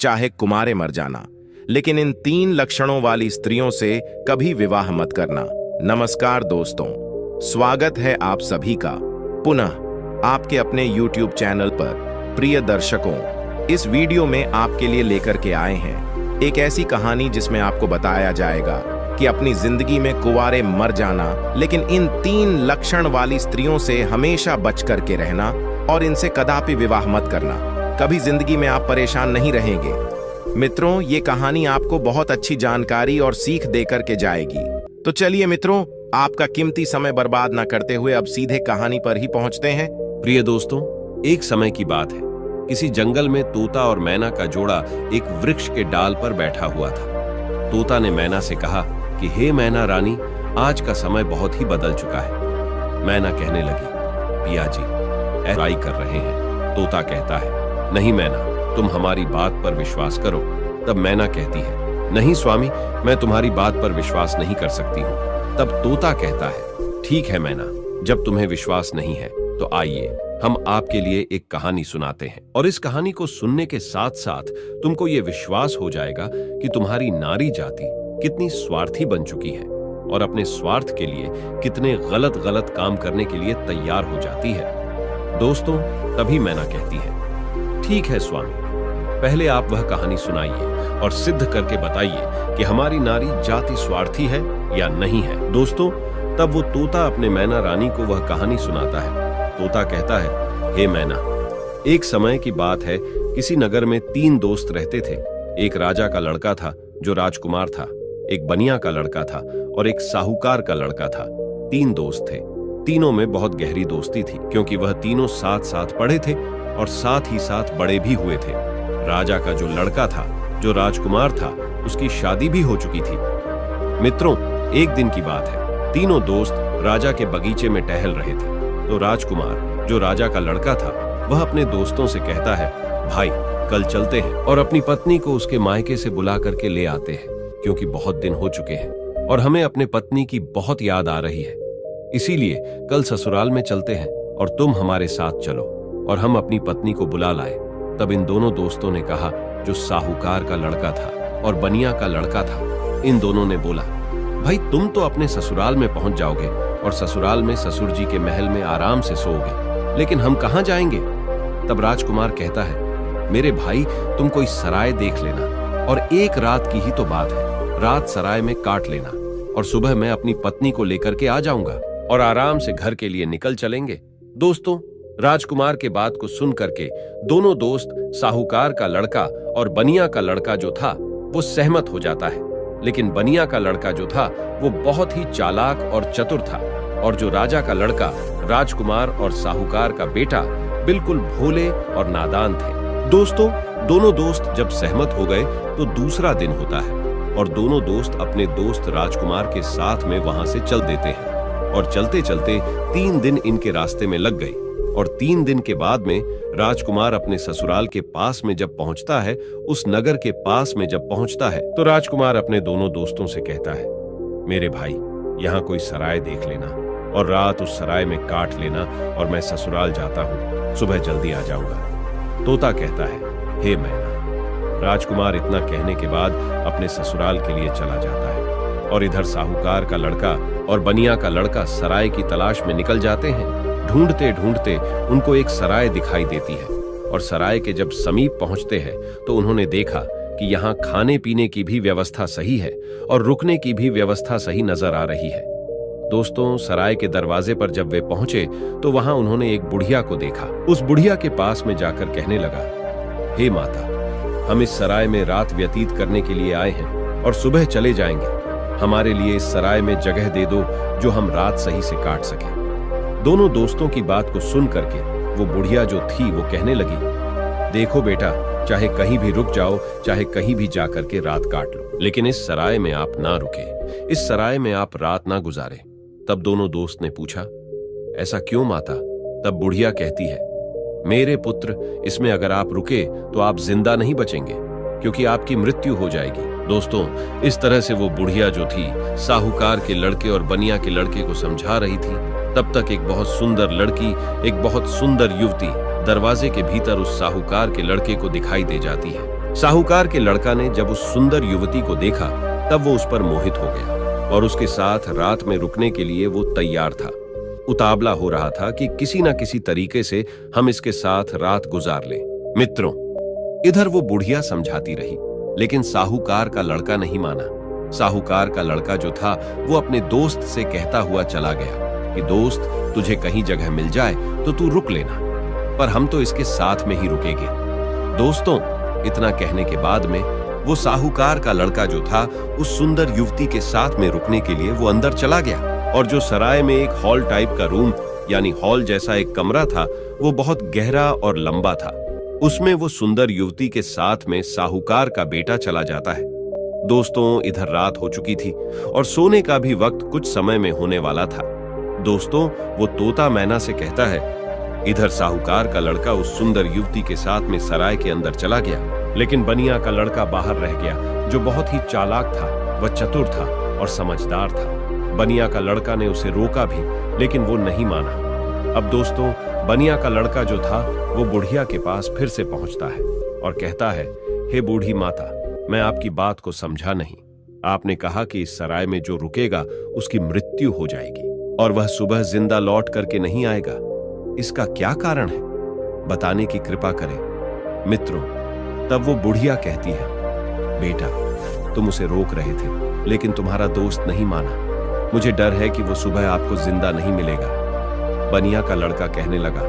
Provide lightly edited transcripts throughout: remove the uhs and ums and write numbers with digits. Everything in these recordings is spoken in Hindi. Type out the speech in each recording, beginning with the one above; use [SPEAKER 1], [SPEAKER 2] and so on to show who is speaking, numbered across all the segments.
[SPEAKER 1] चाहे कुमारे मर जाना, लेकिन इन 3 लक्षणों वाली स्त्रियों से कभी विवाह मत करना। नमस्कार दोस्तों, स्वागत है आप सभी का पुनः आपके अपने YouTube चैनल पर। प्रिय दर्शकों, इस वीडियो में आपके लिए लेकर के आए हैं एक ऐसी कहानी जिसमें आपको बताया जाएगा कि अपनी जिंदगी में कुंवारे मर जाना, लेकिन इन 3 लक्षण वाली स्त्रियों से हमेशा बच करके रहना और इनसे कदापि विवाह मत करना। कभी जिंदगी में आप परेशान नहीं रहेंगे। मित्रों, ये कहानी आपको बहुत अच्छी जानकारी और सीख देकर के जाएगी। तो चलिए मित्रों, आपका कीमती समय बर्बाद ना करते हुए अब सीधे कहानी पर ही पहुंचते हैं।
[SPEAKER 2] प्रिय दोस्तों, एक समय की बात है। किसी जंगल में तोता और मैना का जोड़ा एक वृक्ष के डाल पर बैठा हुआ था। तोता ने मैना से कहा कि हे मैना रानी, आज का समय बहुत ही बदल चुका है। मैना कहने लगी, पिया जी ऐराई कर रहे हैं। तोता कहता है, नहीं मैना, तुम हमारी बात पर विश्वास करो। तब मैना कहती है, नहीं स्वामी, मैं तुम्हारी बात पर विश्वास नहीं कर सकती हूँ। तब तोता कहता है, ठीक है मैना, जब तुम्हें विश्वास नहीं है तो आइए हम आपके लिए एक कहानी सुनाते हैं, और इस कहानी को सुनने के साथ साथ तुमको ये विश्वास हो जाएगा कि तुम्हारी नारी जाति कितनी स्वार्थी बन चुकी है और अपने स्वार्थ के लिए कितने गलत गलत काम करने के लिए तैयार हो जाती है। दोस्तों, तभी मैना कहती है, ठीक है स्वामी, पहले आप वह कहानी सुनाइए और सिद्ध करके बताइए कि हमारी नारी जाति स्वार्थी है या नहीं है। दोस्तों, तब वो तोता अपने मैना रानी को वह कहानी सुनाता है। तोता कहता है, हे मैना, एक समय की बात है, किसी नगर में 3 दोस्त रहते थे। एक राजा का लड़का था जो राजकुमार था, एक बनिया का लड़का था और एक साहूकार का लड़का था। 3 दोस्त थे। तीनों में बहुत गहरी दोस्ती थी, क्योंकि वह तीनों साथ साथ पढ़े थे और साथ ही साथ बड़े भी हुए थे। राजा का जो लड़का था, जो राजकुमार था, उसकी शादी भी हो चुकी थी। मित्रों, एक दिन की बात है, तीनों दोस्त राजा के बगीचे में टहल रहे थे। तो राजकुमार, जो राजा का लड़का था, वह अपने दोस्तों से कहता है, भाई कल चलते हैं और अपनी पत्नी को उसके मायके से बुला करके ले आते हैं, क्योंकि बहुत दिन हो चुके हैं और हमें अपने पत्नी की बहुत याद आ रही है। इसीलिए कल ससुराल में चलते हैं और तुम हमारे साथ चलो और हम अपनी पत्नी को बुला लाए। तब इन दोनों दोस्तों ने कहा, जो साहूकार का लड़का था और बनिया का लड़का था, इन दोनों ने बोला, भाई तुम तो अपने ससुराल में पहुंच जाओगे और ससुराल में ससुर जी के महल में आराम से सोओगे, लेकिन हम कहां जाएंगे? तब राजकुमार कहता है, मेरे भाई तुम कोई सराय देख लेना और एक रात की ही तो बात है, रात सराय में काट लेना और सुबह मैं अपनी पत्नी को लेकर के आ जाऊंगा और आराम से घर के लिए निकल चलेंगे। दोस्तों, राजकुमार के बात को सुन करके दोनों दोस्त, साहूकार का लड़का और बनिया का लड़का जो था, वो सहमत हो जाता है। लेकिन बनिया का लड़का जो था, वो बहुत ही चालाक और चतुर था, और जो राजा का लड़का, राजकुमार और साहूकार का बेटा, बिल्कुल भोले और नादान थे। दोस्तों, दोनों दोस्त जब सहमत हो गए तो दूसरा दिन होता है और दोनों दोस्त अपने दोस्त राजकुमार के साथ में वहां से चल देते हैं, और चलते चलते 3 दिन इनके रास्ते में लग गए। और 3 दिन के बाद में राजकुमार अपने ससुराल के पास में जब पहुंचता है, उस नगर के पास में जब पहुंचता है, तो राजकुमार अपने दोनों दोस्तों से कहता है, मेरे भाई यहाँ कोई सराय देख लेना और रात उस सराय में काट लेना और मैं ससुराल जाता हूँ, सुबह जल्दी आ जाऊंगा। तोता कहता है, हे मैना। राजकुमार इतना कहने के बाद अपने ससुराल के लिए चला जाता है, और इधर साहूकार का लड़का और बनिया का लड़का सराय की तलाश में निकल जाते हैं। ढूंढते ढूंढते उनको एक सराय दिखाई देती है, और सराय के जब समीप पहुंचते हैं तो उन्होंने देखा कि यहाँ खाने पीने की भी व्यवस्था सही है और रुकने की भी व्यवस्था सही नजर आ रही है। दोस्तों, सराय के दरवाजे पर जब वे पहुंचे तो वहां उन्होंने एक बुढ़िया को देखा। उस बुढ़िया के पास में जाकर कहने लगा, हे माता, हम इस सराय में रात व्यतीत करने के लिए आए हैं और सुबह चले जाएंगे। हमारे लिए इस सराय में जगह दे दो जो हम रात सही से काट सकें। दोनों दोस्तों की बात को सुन करके वो बुढ़िया जो थी वो कहने लगी, देखो बेटा, चाहे कहीं भी रुक जाओ, चाहे कहीं भी जाकर के रात काट लो, लेकिन इस सराय में आप ना रुके, इस सराय में आप रात ना गुजारे। तब दोनों दोस्त ने पूछा, ऐसा क्यों माता? तब बुढ़िया कहती है, मेरे पुत्र, इसमें अगर आप रुके तो आप जिंदा नहीं बचेंगे, क्योंकि आपकी मृत्यु हो जाएगी। दोस्तों, इस तरह से वो बुढ़िया जो थी साहूकार के लड़के और बनिया के लड़के को समझा रही थी। तब तक एक बहुत सुंदर लड़की, एक बहुत सुंदर युवती दरवाजे के भीतर उस साहूकार के लड़के को दिखाई दे जाती है। साहूकार के लड़का ने जब उस सुंदर युवती को देखा तब वो उस पर मोहित हो गया और उसके साथ रात में रुकने के लिए वो तैयार था। उतावला हो रहा था कि किसी ना किसी तरीके से हम इसके साथ रात गुजार लें। मित्रों, इधर वो बुढ़िया समझाती रही, लेकिन साहूकार का लड़का नहीं माना। साहूकार का लड़का जो था वो अपने दोस्त से कहता हुआ चला गया कि दोस्त, तुझे कहीं जगह मिल जाए तो तू रुक लेना, पर हम तो इसके साथ में ही रुकेंगे। दोस्तों, इतना कहने के बाद में वो साहूकार का लड़का जो था उस सुंदर युवती के साथ में रुकने के लिए वो अंदर चला गया, और जो सराय में एक हॉल टाइप का रूम यानी हॉल जैसा एक कमरा था वो बहुत गहरा और लंबा था। उसमें वो सुंदर युवती के साथ में साहूकार का बेटा चला जाता है। दोस्तों, इधर रात हो चुकी थी और सोने का भी वक्त कुछ समय में होने वाला था। दोस्तों, वो तोता मैना से कहता है, इधर साहूकार का लड़का उस सुंदर युवती के साथ में सराय के अंदर चला गया, लेकिन बनिया का लड़का बाहर रह गया, जो बहुत ही चालाक था, वह चतुर था और समझदार था। बनिया का लड़का ने उसे रोका भी, लेकिन वो नहीं माना। अब दोस्तों, बनिया का लड़का जो था वो बुढ़िया के पास फिर से पहुंचता है और कहता है, हे बूढ़ी माता, मैं आपकी बात को समझा नहीं। आपने कहा कि इस सराय में जो रुकेगा उसकी मृत्यु हो जाएगी और वह सुबह जिंदा लौट करके नहीं आएगा। इसका क्या कारण है? बताने की कृपा करें। मित्रों, तब वो बुढ़िया कहती है, बेटा, तुम उसे रोक रहे थे, लेकिन तुम्हारा दोस्त नहीं माना। मुझे डर है कि वो सुबह आपको जिंदा नहीं मिलेगा। बनिया का लड़का कहने लगा,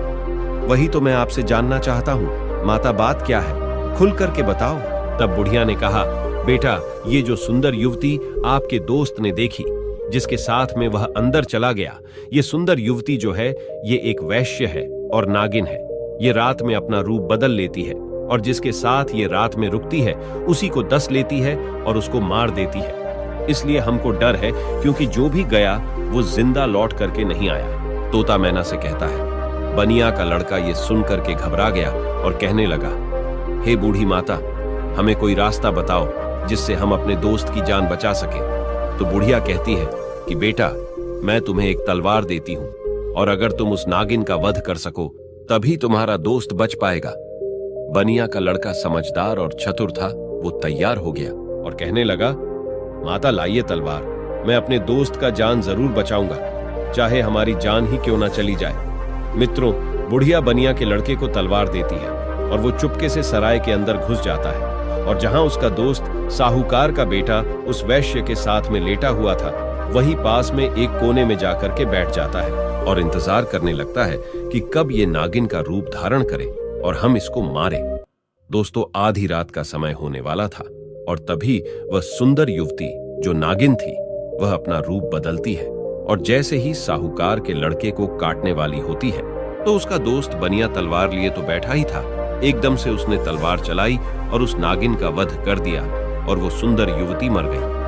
[SPEAKER 2] वही तो मैं आपसे जानना चाहता हूँ, माता, बात क्या है? खुल करके बताओ। तब बुढ़िया ने कहा, बेटा, ये जो सुंदर युवती आपके दोस्त ने देखी, जिसके साथ में वह अंदर चला गया, ये सुंदर युवती जो है ये एक वैश्य है और नागिन है। ये रात में अपना रूप बदल लेती है और जिसके साथ ये रात में रुकती है उसी को डस लेती है और उसको मार देती है। इसलिए हमको डर है, क्योंकि जो भी गया वो जिंदा लौट करके नहीं आया। तोता मैना से कहता है। बनिया का लड़का ये सुन करके घबरा गया और कहने लगा, हे बूढ़ी माता, हमें कोई रास्ता बताओ जिससे हम अपने दोस्त की जान बचा सके। तो बुढ़िया कहती है कि बेटा, मैं तुम्हें एक तलवार देती हूं और अगर तुम उस नागिन का वध कर सको तभी तुम्हारा दोस्त बच पाएगा। बनिया का लड़का समझदार और चतुर था, वो तैयार हो गया और कहने लगा, माता, लाइए तलवार, मैं अपने दोस्त का जान जरूर बचाऊंगा, चाहे हमारी जान ही क्यों ना चली जाए। मित्रों, बुढ़िया बनिया के लड़के को तलवार देती है और वो चुपके से सराय के अंदर घुस जाता है, और जहां उसका दोस्त साहूकार का बेटा उस वैश्य के साथ में लेटा हुआ था, वही पास में एक कोने में जाकर के बैठ जाता है और इंतजार करने लगता है कि कब ये नागिन का रूप धारण करे और हम इसको मारे। दोस्तों, आधी रात का समय होने वाला था और तभी वह सुंदर युवती जो नागिन थी वह अपना रूप बदलती है और जैसे ही साहूकार के लड़के को काटने वाली होती है तो उसका दोस्त बनिया तलवार लिए तो बैठा ही था, एकदम से उसने तलवार चलाई और उस नागिन का वध कर दिया और वो सुंदर युवती मर गई।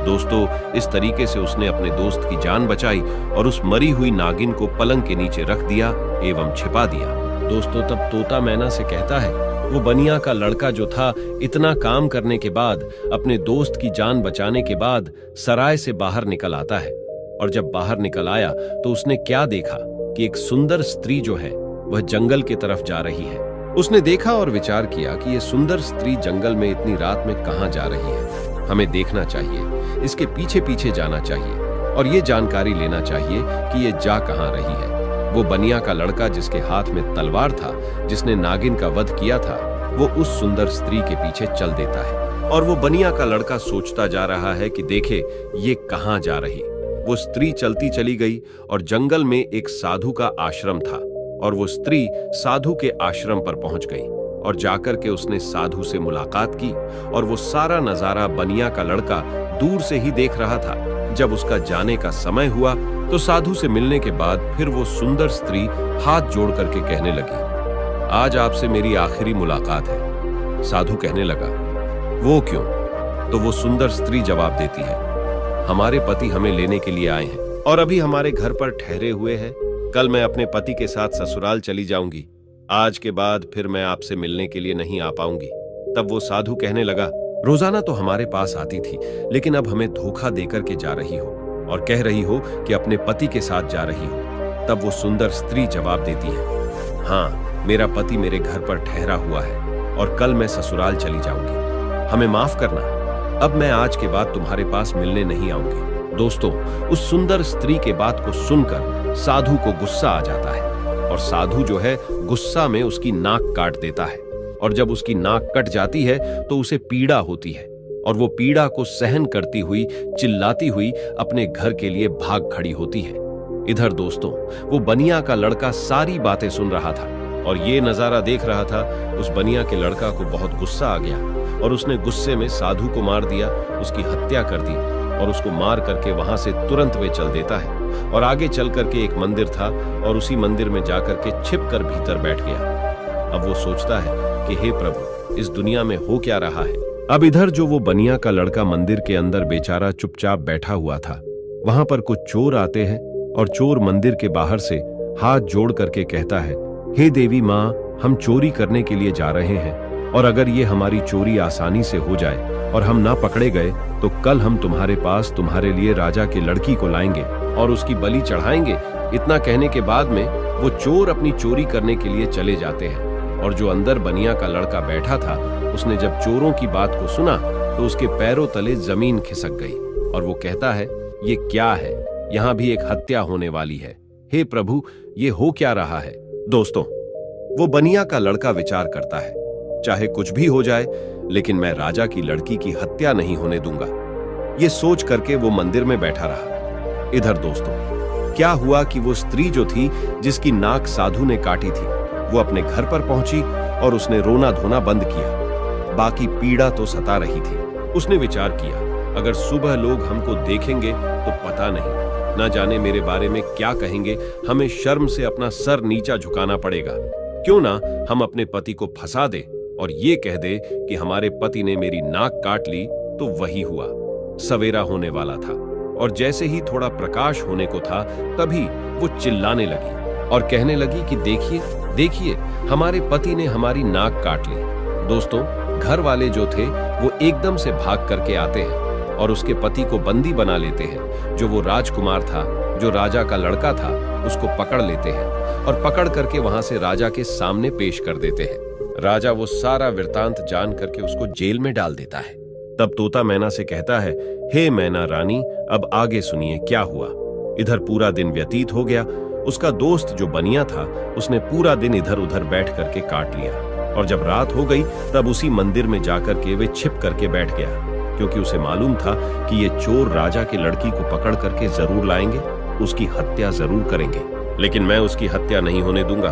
[SPEAKER 2] दोस्तों, इस तरीके से उसने अपने दोस्त की जान बचाई और उस मरी हुई नागिन को पलंग के नीचे रख दिया एवं छिपा दिया। दोस्तों, तब तोता मैना से कहता है, वो बनिया का लड़का जो था इतना काम करने के बाद, अपने दोस्त की जान बचाने के बाद सराय से बाहर निकल आता है, और जब बाहर निकल आया तो उसने क्या देखा कि एक सुंदर स्त्री जो है वह जंगल की तरफ जा रही है। उसने देखा और विचार किया कि यह सुंदर स्त्री जंगल में इतनी रात में कहां जा रही है। हमें देखना चाहिए, इसके पीछे पीछे जाना चाहिए और ये जानकारी लेना चाहिए कि ये जा कहां रही है। वो बनिया का लड़का जिसके हाथ में तलवार था, जिसने नागिन का वध किया था, वो उस सुंदर स्त्री के पीछे चल देता है और वो बनिया का लड़का सोचता जा रहा है कि देखे ये कहां जा रही। वो स्त्री चलती चली गई और जंगल में एक साधु का आश्रम था और वो स्त्री साधु के आश्रम पर पहुंच गई और जाकर के उसने साधु से मुलाकात की और वो सारा नजारा बनिया का लड़का दूर से ही देख रहा था। जब उसका जाने का समय हुआ तो साधु से मिलने के बाद फिर वो सुंदर स्त्री हाथ जोड़ करके कहने लगी, आज आपसे मेरी आखिरी मुलाकात है। साधु कहने लगा, वो क्यों? तो वो सुंदर स्त्री जवाब देती है, हमारे पति हमें लेने के लिए आए हैं और अभी हमारे घर पर ठहरे हुए हैं। कल मैं अपने पति के साथ ससुराल चली जाऊंगी। आज के बाद फिर मैं आपसे मिलने के लिए नहीं आ पाऊंगी। तब वो साधु कहने लगा, रोजाना तो हमारे पास आती थी, लेकिन अब हमें धोखा देकर के जा रही हो और कह रही हो कि अपने पति के साथ जा रही हो। तब वो सुंदर स्त्री जवाब देती है, हाँ, मेरा पति मेरे घर पर ठहरा हुआ है और कल मैं ससुराल चली जाऊंगी। हमें माफ करना, अब मैं आज के बाद तुम्हारे पास मिलने नहीं आऊंगी। दोस्तों, उस सुंदर स्त्री के बात को सुनकर साधु को गुस्सा आ जाता है और साधु जो है गुस्सा में उसकी नाक काट देता है। और जब उसकी नाक कट जाती है तो उसे पीड़ा होती है और वो पीड़ा को सहन करती हुई चिल्लाती हुई अपने घर के लिए भाग खड़ी होती है। इधर दोस्तों, वो बनिया का लड़का सारी बातें सुन रहा था और ये नजारा देख रहा था। उस बनिया के लड़का को बहुत गुस्सा आ गया और उसने गुस्से में साधु को मार दिया, उसकी हत्या कर दी और उसको मार करके वहां से तुरंत वे चल देता है और आगे चल करके एक मंदिर था और उसी मंदिर में जाकर के छिप कर भीतर बैठ गया। अब वो सोचता है कि हे प्रभु, इस दुनिया में हो क्या रहा है। अब इधर जो वो बनिया का लड़का मंदिर के अंदर बेचारा चुपचाप बैठा हुआ था, वहां पर कुछ चोर आते हैं और चोर मंदिर के बाहर से हाथ जोड़ करके कहता है, हे देवी माँ, हम चोरी करने के लिए जा रहे हैं और अगर ये हमारी चोरी आसानी से हो जाए और हम ना पकड़े गए तो कल हम तुम्हारे पास तुम्हारे लिए राजा की लड़की को लाएंगे और उसकी बलि चढ़ाएंगे। इतना कहने के बाद में वो चोर अपनी चोरी करने के लिए चले जाते हैं और जो अंदर बनिया का लड़का बैठा था, उसने जब चोरों की बात को सुना तो उसके पैरों तले जमीन खिसक गई और वो कहता है, ये क्या है, यहाँ भी एक हत्या होने वाली है। हे प्रभु, ये हो क्या रहा है। दोस्तों, वो बनिया का लड़का विचार करता है, चाहे कुछ भी हो जाए लेकिन मैं राजा की लड़की की हत्या नहीं होने दूंगा। ये सोच करके वो मंदिर में बैठा रहा। इधर दोस्तों, क्या हुआ कि वो स्त्री जो थी जिसकी नाक साधु ने काटी थी, वो अपने घर पर पहुंची और उसने रोना धोना बंद किया। बाकी पीड़ा तो सता रही थी। उसने विचार किया, अगर सुबह लोग हमको देखेंगे तो पता नहीं, ना जाने मेरे बारे में क्या कहेंगे। हमें शर्म से अपना सर नीचा झुकाना पड़ेगा। क्यों ना हम अपने पति को फंसा दे और ये कह दे कि हमारे पति ने मेरी नाक काट ली। तो वही हुआ। सवेरा होने वाला था और जैसे ही थोड़ा प्रकाश होने को था, तभी वो चिल्लाने लगी और कहने लगी कि देखिए देखिए, हमारे पति ने हमारी नाक काट ली। दोस्तों, घर वाले जो थे वो एकदम से भाग करके आते हैं और उसके पति को बंदी बना लेते हैं। जो वो राजकुमार था, जो राजा का लड़का था, उसको पकड़ लेते हैं और पकड़ करके वहां से राजा के सामने पेश कर देते हैं। राजा वो सारा वृतांत जान करके उसको जेल में डाल देता है। तब तोता मैना से कहता है, हे मैना रानी, अब आगे सुनिए क्या हुआ। इधर पूरा दिन व्यतीत हो गया। उसका दोस्त जो बनिया था, उसने पूरा दिन इधर उधर बैठ करके काट लिया और जब रात हो गई तब उसी मंदिर में जाकर के वे छिप करके बैठ गया, क्योंकि उसे मालूम था कि ये चोर राजा की लड़की को पकड़ करके जरूर लाएंगे, उसकी हत्या जरूर करेंगे, लेकिन मैं उसकी हत्या नहीं होने दूंगा।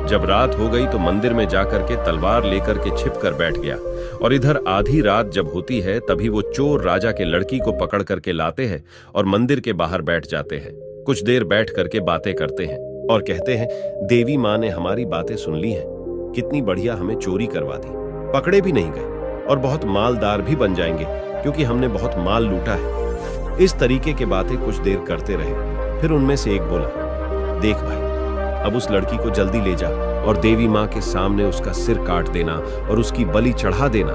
[SPEAKER 2] जब रात हो गई तो मंदिर में जाकर के तलवार लेकर के छिप कर बैठ गया और इधर आधी रात जब होती है तभी वो चोर राजा के लड़की को पकड़ करके लाते हैं और मंदिर के बाहर बैठ जाते हैं। कुछ देर बैठ करके बातें करते हैं और कहते हैं, देवी माँ ने हमारी बातें सुन ली हैं, कितनी बढ़िया हमें चोरी करवा दी, पकड़े भी नहीं गए और बहुत मालदार भी बन जाएंगे क्योंकि हमने बहुत माल लूटा है। इस तरीके की बातें कुछ देर करते रहे। फिर उनमें से एक बोला, देख भाई, अब उस लड़की को जल्दी ले जा और देवी माँ के सामने उसका सिर काट देना और उसकी बलि चढ़ा देना।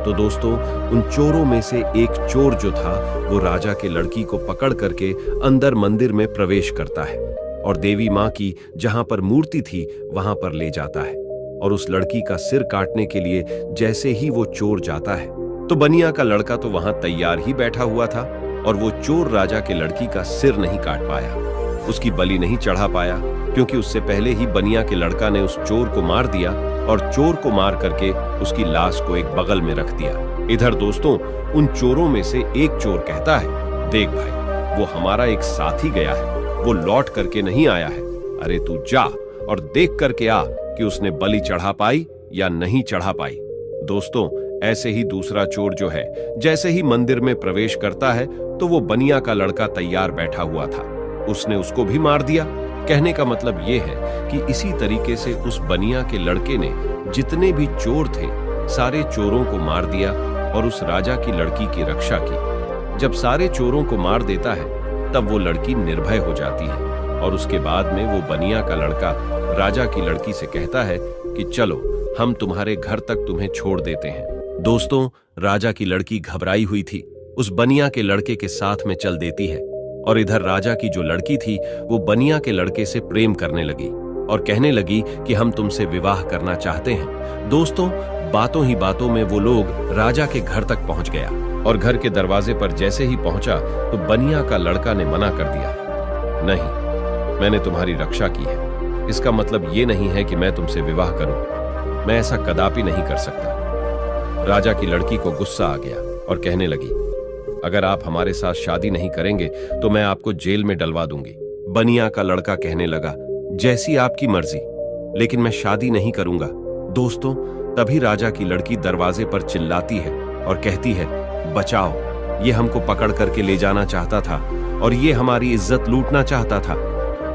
[SPEAKER 2] तो दोस्तों, उन चोरों में से एक चोर जो था वो राजा के लड़की को पकड़ करके अंदर मंदिर में प्रवेश करता है और देवी माँ की जहां पर मूर्ति थी वहां पर ले जाता है और उस लड़की का सिर काटने के लिए जैसे ही वो चोर जाता है तो बनिया का लड़का तो वहां तैयार ही बैठा हुआ था और वो चोर राजा के लड़की का सिर नहीं काट पाया, उसकी बलि नहीं चढ़ा पाया, क्योंकि उससे पहले ही बनिया के लड़का ने उस चोर को मार दिया और चोर को मार करके उसकी लाश को एक बगल में रख दिया। इधर दोस्तों, उन चोरों में से एक चोर कहता है, देख भाई, वो हमारा एक साथी गया है, वो लौट करके नहीं आया है। अरे तू जा और देख करके आ कि उसने बलि चढ़ा पाई या नहीं चढ़ा पाई। दोस्तों, ऐसे ही दूसरा चोर जो है जैसे ही मंदिर में प्रवेश करता है तो वो बनिया का लड़का तैयार बैठा हुआ था, उसने उसको भी मार दिया। कहने का मतलब ये है कि इसी तरीके से उस बनिया के लड़के ने जितने भी चोर थे सारे चोरों को मार दिया और उस राजा की लड़की की रक्षा की। जब सारे चोरों को मार देता है तब वो लड़की निर्भय हो जाती है और उसके बाद में वो बनिया का लड़का राजा की लड़की से कहता है कि चलो हम तुम्हारे घर तक तुम्हें छोड़ देते हैं। दोस्तों, राजा की लड़की घबराई हुई थी, उस बनिया के लड़के के साथ में चल देती है और इधर राजा की जो लड़की थी वो बनिया के लड़के से प्रेम करने लगी। और कहने लगी कि हम तुमसे विवाह करना चाहते हैं। दोस्तों, बातों ही बातों में वो लोग राजा के घर तक पहुंच गया और घर के दरवाजे पर जैसे ही पहुंचा तो बनिया का लड़का ने मना कर दिया। नहीं, मैंने तुम्हारी रक्षा की है, इसका मतलब ये नहीं है कि मैं तुमसे विवाह करूं। मैं ऐसा कदापि नहीं कर सकता। राजा की लड़की को गुस्सा आ गया और कहने लगी, अगर आप हमारे साथ शादी नहीं करेंगे तो मैं आपको जेल में डलवा दूंगी। बनिया का लड़का कहने लगा, जैसी आपकी मर्जी, लेकिन मैं शादी नहीं करूंगा। दोस्तों, तभी राजा की लड़की दरवाजे पर चिल्लाती है और कहती है, बचाओ, ये हमको पकड़ करके ले जाना चाहता था और ये हमारी इज्जत लूटना चाहता था।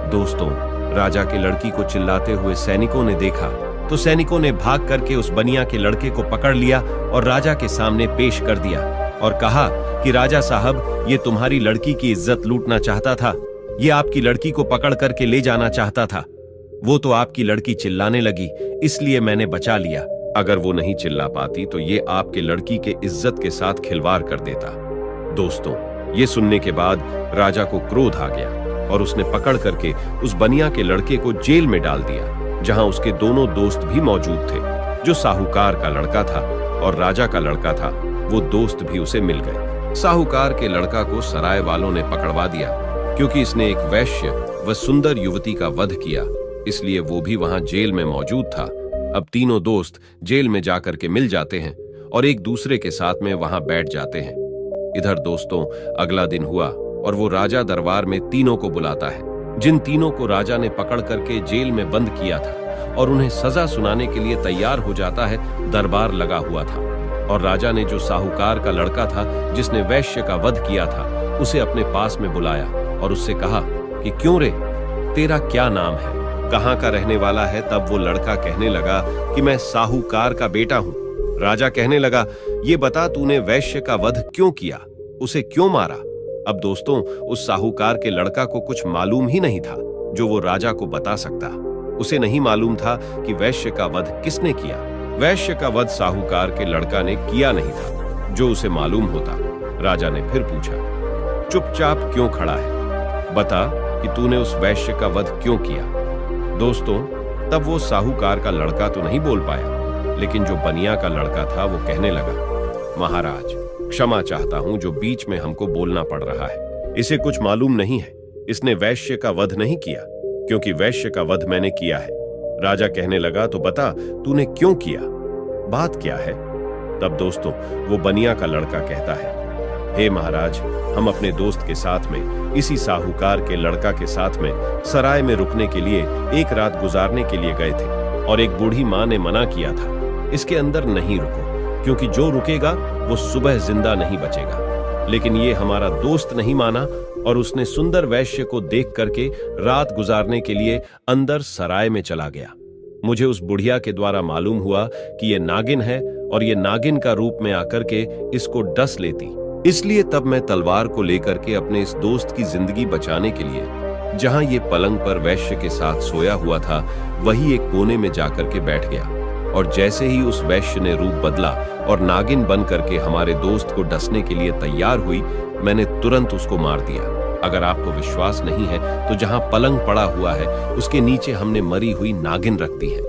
[SPEAKER 2] दोस्तों, राजा की लड़की को चिल्लाते हुए सैनिकों ने देखा तो सैनिकों ने भाग करके उस बनिया के लड़के को पकड़ लिया और राजा के सामने पेश कर दिया और कहा कि राजा साहब, ये तुम्हारी लड़की की इज्जत लूटना चाहता था, ये आपकी लड़की को पकड़ करके ले जाना चाहता था। वो तो आपकी लड़की चिल्लाने लगी, इसलिए मैंने बचा लिया। अगर वो नहीं चिल्ला पाती तो ये आपके लड़की के इज्जत के साथ खिलवाड़ कर देता। दोस्तों, ये सुनने के बाद राजा को क्रोध आ गया और उसने पकड़ करके उस बनिया के लड़के को जेल में डाल दिया, जहां उसके दोनों दोस्त भी मौजूद थे। जो साहूकार का लड़का था और राजा का लड़का था, वो दोस्त भी उसे मिल गए। साहूकार के लड़का को सराय वालों ने पकड़वा दिया क्योंकि इसने एक वैश्य व सुंदर युवती का वध किया, इसलिए वो भी वहां जेल में मौजूद था। अब तीनों दोस्त जेल में जाकर के मिल जाते हैं और एक दूसरे के साथ में वहां बैठ जाते हैं। इधर दोस्तों, अगला दिन हुआ और वो राजा दरबार में तीनों को बुलाता है, जिन तीनों को राजा ने पकड़ करके जेल में बंद किया था, और उन्हें सजा सुनाने के लिए तैयार हो जाता है। दरबार लगा हुआ था और राजा ने जो साहूकार का लड़का था जिसने वैश्य का वध किया था, उसे अपने पास में बुलाया और उससे कहा कि क्यों रे, तेरा क्या नाम है, कहाँ का रहने वाला है। तब वो लड़का कहने लगा कि मैं साहूकार का बेटा हूँ। राजा कहने लगा, ये बता, तूने वैश्य का वध क्यों किया, उसे क्यों मारा। अब दोस्तों, उस साहूकार के लड़का को कुछ मालूम ही नहीं था जो वो राजा को बता सकता। उसे नहीं मालूम था कि वैश्य का वध किसने किया। वैश्य का वध साहूकार के लड़का ने किया नहीं था। जो उसे मालूम होता, राजा ने फिर पूछा, चुपचाप क्यों खड़ा है, बता कि तूने उस वैश्य का वध क्यों किया। दोस्तों, तब वो साहूकार का लड़का तो नहीं बोल पाया, लेकिन जो बनिया का लड़का था वो कहने लगा, महाराज, क्षमा चाहता हूं जो बीच में हमको बोलना पड़ रहा है। इसे कुछ मालूम नहीं है, इसने वैश्य का वध नहीं किया, क्योंकि वैश्य का वध मैंने किया है। राजा कहने लगा, तो बता तूने क्यों किया, बात क्या है। तब दोस्तों, वो बनिया का लड़का कहता है, हे महाराज, हम अपने दोस्त के साथ में, इसी साहूकार के लड़का के साथ में सराय में रुकने के लिए एक रात गुजारने के लिए गए थे और एक बूढ़ी माँ ने मना किया था, इसके अंदर नहीं रुको, क्योंकि जो रुकेगा वो सुबह जिंदा नहीं बचेगा। लेकिन ये हमारा दोस्त नहीं माना और उसने सुंदर वैश्य को देख करके रात गुजारने के लिए अंदर सराय में चला गया। मुझे उस बुढ़िया के द्वारा मालूम हुआ कि ये नागिन है और ये नागिन का रूप में आकर के इसको डस लेती, इसलिए तब मैं तलवार को लेकर के अपने इस दोस्त की जिंदगी बचाने के लिए, जहां ये पलंग पर वैश्य के साथ सोया हुआ था, वही एक कोने में जाकर के बैठ गया। और जैसे ही उस वैश्य ने रूप बदला और नागिन बन करके हमारे दोस्त को डसने के लिए तैयार हुई, मैंने तुरंत उसको मार दिया। अगर आपको विश्वास नहीं है तो जहां पलंग पड़ा हुआ है उसके नीचे हमने मरी हुई नागिन रख दी है,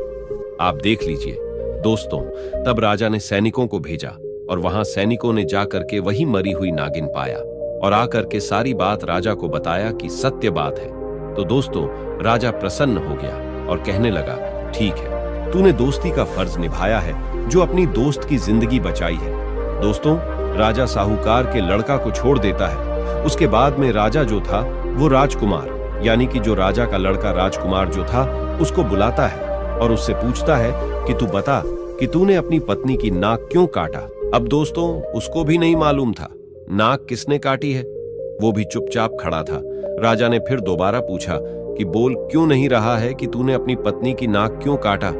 [SPEAKER 2] आप देख लीजिए। दोस्तों, तब राजा ने सैनिकों को भेजा और वहां सैनिकों ने जाकर के वही मरी हुई नागिन पाया और आकर के सारी बात राजा को बताया कि सत्य बात है। तो दोस्तों, राजा प्रसन्न हो गया और कहने लगा, ठीक है, तूने दोस्ती का फर्ज निभाया है, जो अपनी दोस्त की जिंदगी बचाई है। दोस्तों, राजा साहूकार के लड़का को छोड़ देता है। उसके बाद में राजा जो था वो राजकुमार, यानी कि जो राजा का लड़का राजकुमार जो था, उसको बुलाता है और उससे पूछता है कि तू बता कि तूने अपनी पत्नी की नाक क्यों काटा। अब दोस्तों, उसको भी नहीं मालूम था नाक किसने काटी है, वो भी चुपचाप खड़ा था। राजा ने फिर दोबारा पूछा कि बोल क्यों नहीं रहा है कि तूने अपनी पत्नी की नाक क्यों काटा।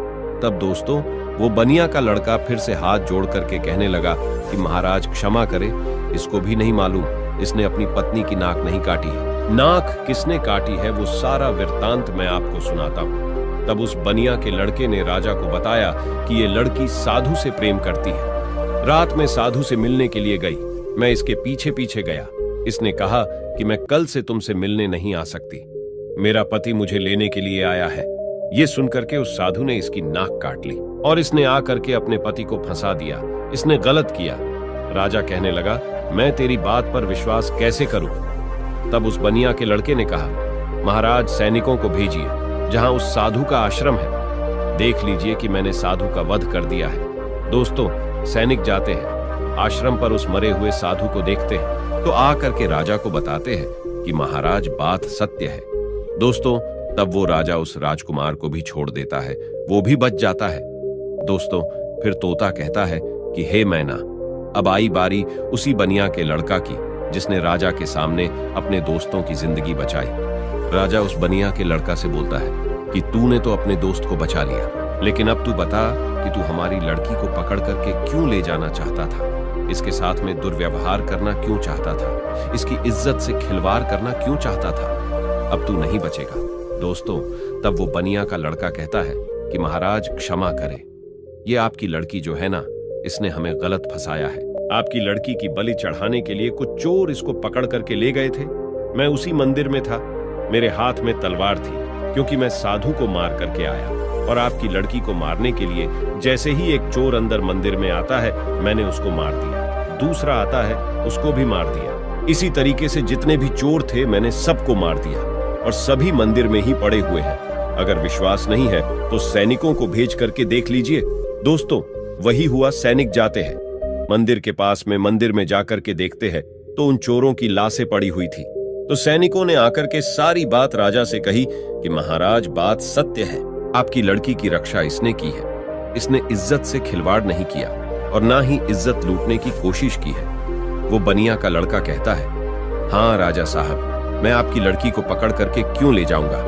[SPEAKER 2] तब दोस्तों, वो बनिया का लड़का फिर से हाथ जोड़ करके कहने लगा कि महाराज क्षमा करे, इसको भी नहीं मालूम, इसने अपनी पत्नी की नाक नहीं काटी है। नाक किसने काटी है वो सारा वृत्तांत मैं आपको सुनाता हूँ। तब उस बनिया के लड़के ने राजा को बताया कि ये लड़की साधु से प्रेम करती है। रात में साधु से मिलने के लिए गई, मैं इसके पीछे पीछे गया। इसने कहा कि मैं कल से तुमसे मिलने नहीं आ सकती, मेरा पति मुझे लेने के लिए आया है। ये सुनकर के उस साधु ने इसकी नाक काट ली और इसने आकर के अपने पति को फंसा दिया। इसने गलत किया। राजा कहने लगा, मैं तेरी बात पर विश्वास कैसे करूं? तब उस बनिया के लड़के ने कहा, महाराज सैनिकों को भेजिए जहां उस साधु का आश्रम है। देख लीजिए कि मैंने साधु का वध कर दिया है। दोस्तों, सैनिक जाते हैं, आश्रम पर उस मरे हुए साधु को देखते हैं तो आकर के राजा को बताते हैं कि महाराज बात सत्य है। दोस्तों, तब वो राजा उस राजकुमार को भी छोड़ देता है, वो भी बच जाता है। दोस्तों, फिर तोता कहता है कि हे मैना, अब आई बारी उसी बनिया के लड़का की जिसने राजा के सामने अपने दोस्तों की जिंदगी बचाई। राजा उस बनिया के लड़का से बोलता है कि तूने तो अपने दोस्त को बचा लिया, लेकिन अब तू बता कि तू हमारी लड़की को पकड़ करके क्यों ले जाना चाहता था? इसके साथ में दुर्व्यवहार करना क्यों चाहता था? इसकी इज्जत से खिलवाड़ करना क्यों चाहता था? अब तू नहीं बचेगा। दोस्तों, तब वो बनिया का लड़का कहता है कि महाराज क्षमा करें, ये आपकी लड़की जो है ना, इसने हमें गलत फंसाया है। आपकी लड़की की बलि चढ़ाने के लिए कुछ चोर इसको पकड़ करके ले गए थे। मैं उसी मंदिर में था, मेरे हाथ में तलवार थी क्योंकि मैं साधु को मार करके आया, और आपकी लड़की को मारने के लिए जैसे ही एक चोर अंदर मंदिर में आता है, मैंने उसको मार दिया। दूसरा आता है, उसको भी मार दिया। इसी तरीके से जितने भी चोर थे मैंने सबको मार दिया, और सभी मंदिर में ही पड़े हुए हैं। अगर विश्वास नहीं है तो सैनिकों को भेज करके देख लीजिए। दोस्तों, वही हुआ। सैनिक जाते हैं मंदिर के पास में, मंदिर में जाकर के देखते हैं तो उन चोरों की लाशें पड़ी हुई थी। तो सैनिकों ने आकर के सारी बात राजा से कही कि महाराज बात सत्य है, आपकी लड़की की रक्षा इसने की है। इसने इज्जत से खिलवाड़ नहीं किया और ना ही इज्जत लूटने की कोशिश की है। वो बनिया का लड़का कहता है, हाँ राजा साहब, मैं आपकी लड़की को पकड़ करके क्यों ले जाऊंगा?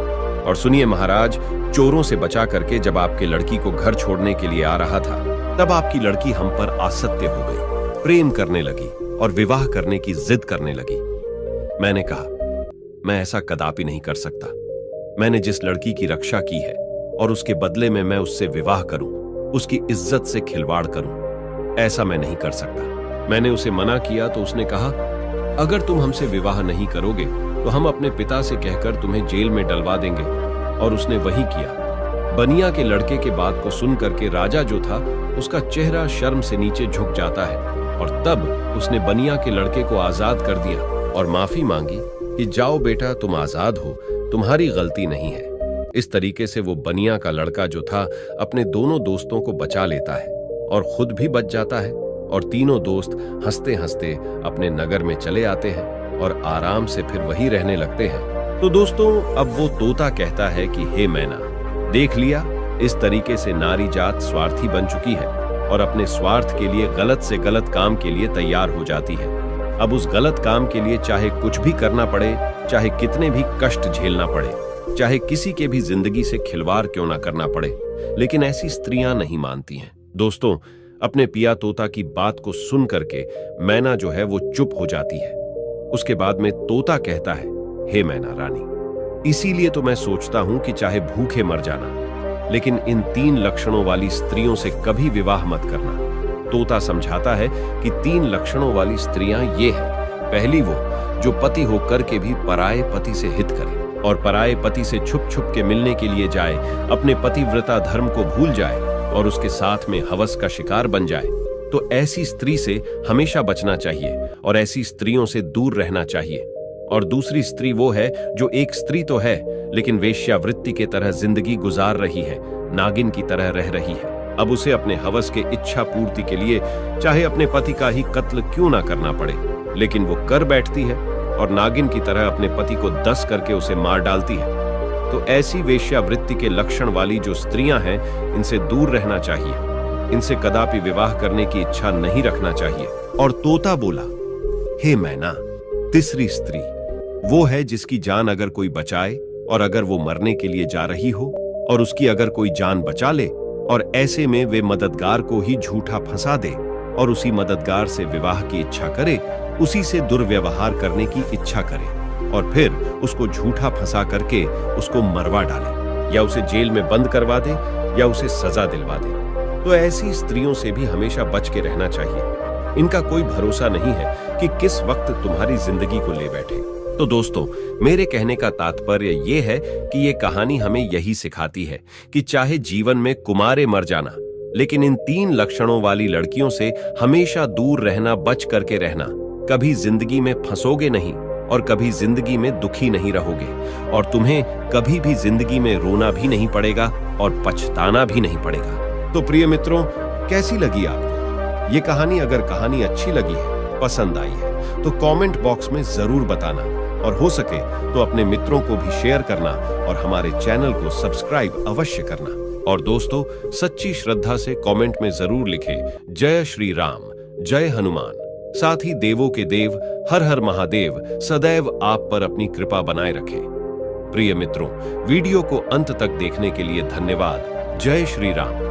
[SPEAKER 2] और सुनिए महाराज, चोरों से बचा करके जब आपके लड़की को घर छोड़ने के लिए आ रहा था, तब आपकी लड़की हम पर आसक्ति हो गई, प्रेम करने लगी और विवाह करने की जिद करने लगी। मैंने कहा, मैं ऐसा कदापि नहीं कर सकता। मैंने जिस लड़की की रक्षा की है और उसके बदले में मैं उससे विवाह करूं, उसकी इज्जत से खिलवाड़ करूं, ऐसा मैं नहीं कर सकता। मैंने उसे मना किया तो उसने कहा, अगर तुम हमसे विवाह नहीं करोगे तो हम अपने पिता से कहकर तुम्हें जेल में डलवा देंगे। और उसने वही किया। बनिया के लड़के के बात को सुन करके राजा जो था, उसका चेहरा शर्म से नीचे झुक जाता है, और तब उसने बनिया के लड़के को आजाद कर दिया और माफी मांगी कि जाओ बेटा, तुम आजाद हो, तुम्हारी गलती नहीं है। इस तरीके से वो बनिया का लड़का जो था अपने दोनों दोस्तों को बचा लेता है और खुद भी बच जाता है, और तीनों दोस्त हंसते हंसते अपने नगर में चले आते हैं और आराम से फिर वही रहने लगते हैं। तो दोस्तों, अब वो तोता कहता है कि हे मैना, देख लिया, इस तरीके से नारी जात स्वार्थी बन चुकी है और अपने स्वार्थ के लिए गलत से गलत काम के लिए तैयार हो जाती है। अब उस गलत काम के लिए चाहे कुछ भी करना पड़े, चाहे कितने भी कष्ट झेलना पड़े, चाहे किसी के भी जिंदगी से खिलवाड़ क्यों ना करना पड़े, लेकिन ऐसी स्त्रियां नहीं मानती हैं। दोस्तों, अपने पिया तोता की बात को सुन करके मैना जो है वो चुप हो जाती है। उसके बाद में तोता कहता है, हे मैना रानी, इसीलिए तो मैं सोचता हूं कि चाहे भूखे मर जाना, लेकिन इन 3 लक्षणों वाली स्त्रियों से कभी विवाह मत करना। तोता समझाता है कि 3 लक्षणों वाली स्त्रियां ये हैं। पहली, वो जो पति होकर के भी पराये पति से हित करे और पराये पति से छुप छुप के मिलने के लिए जाए, अपने पतिव्रता धर्म को भूल जाए और उसके साथ में हवस का शिकार बन जाए। तो ऐसी स्त्री से हमेशा बचना चाहिए और ऐसी स्त्रियों से दूर रहना चाहिए। और दूसरी स्त्री वो है जो एक स्त्री तो है, लेकिन वेश्यावृत्ति के तरह जिंदगी गुजार रही है, नागिन की तरह रह रही है। अब उसे अपने हवस के इच्छा पूर्ति के लिए चाहे अपने पति का ही कत्ल क्यों ना करना पड़े, लेकिन वो कर बैठती है और नागिन की तरह अपने पति को दस करके उसे मार डालती है। तो ऐसी वेश्यावृत्ति के लक्षण वाली जो स्त्रियां हैं, इनसे दूर रहना चाहिए, इनसे कदापि विवाह करने की इच्छा नहीं रखना चाहिए। और तोता बोला, हे मैना, तीसरी स्त्री वो है जिसकी जान अगर कोई बचाए और अगर वो मरने के लिए जा रही हो और उसकी अगर कोई जान बचा ले और ऐसे में वे मददगार को ही झूठा फंसा दे और उसी मददगार से विवाह की इच्छा करे, उसी से दुर्व्यवहार करने की इच्छा करे और फिर उसको झूठा फंसा करके उसको मरवा डाले या उसे जेल में बंद करवा दे या उसे सजा दिलवा दे। तो ऐसी स्त्रियों से भी हमेशा बच के रहना चाहिए। इनका कोई भरोसा नहीं है कि किस वक्त तुम्हारी जिंदगी को ले बैठे। तो दोस्तों, मेरे कहने का तात्पर्य यह है कि ये कहानी हमें यही सिखाती है कि चाहे जीवन में कुमारे मर जाना, लेकिन इन 3 लक्षणों वाली लड़कियों से हमेशा दूर रहना, बच करके रहना। कभी जिंदगी में फंसोगे नहीं और कभी जिंदगी में दुखी नहीं रहोगे, और तुम्हें कभी भी जिंदगी में रोना भी नहीं पड़ेगा और पछताना भी नहीं पड़ेगा। तो प्रिय मित्रों, कैसी लगी आपको ये कहानी? अगर कहानी अच्छी लगी है, पसंद आई है, तो कमेंट बॉक्स में जरूर बताना, और हो सके तो अपने मित्रों को भी शेयर करना और हमारे चैनल को सब्सक्राइब अवश्य करना। और दोस्तों, सच्ची श्रद्धा से कमेंट में जरूर लिखें जय श्री राम, जय हनुमान। साथ ही देवों के देव हर हर महादेव सदैव आप पर अपनी कृपा बनाए रखें। प्रिय मित्रों, वीडियो को अंत तक देखने के लिए धन्यवाद। जय श्री राम।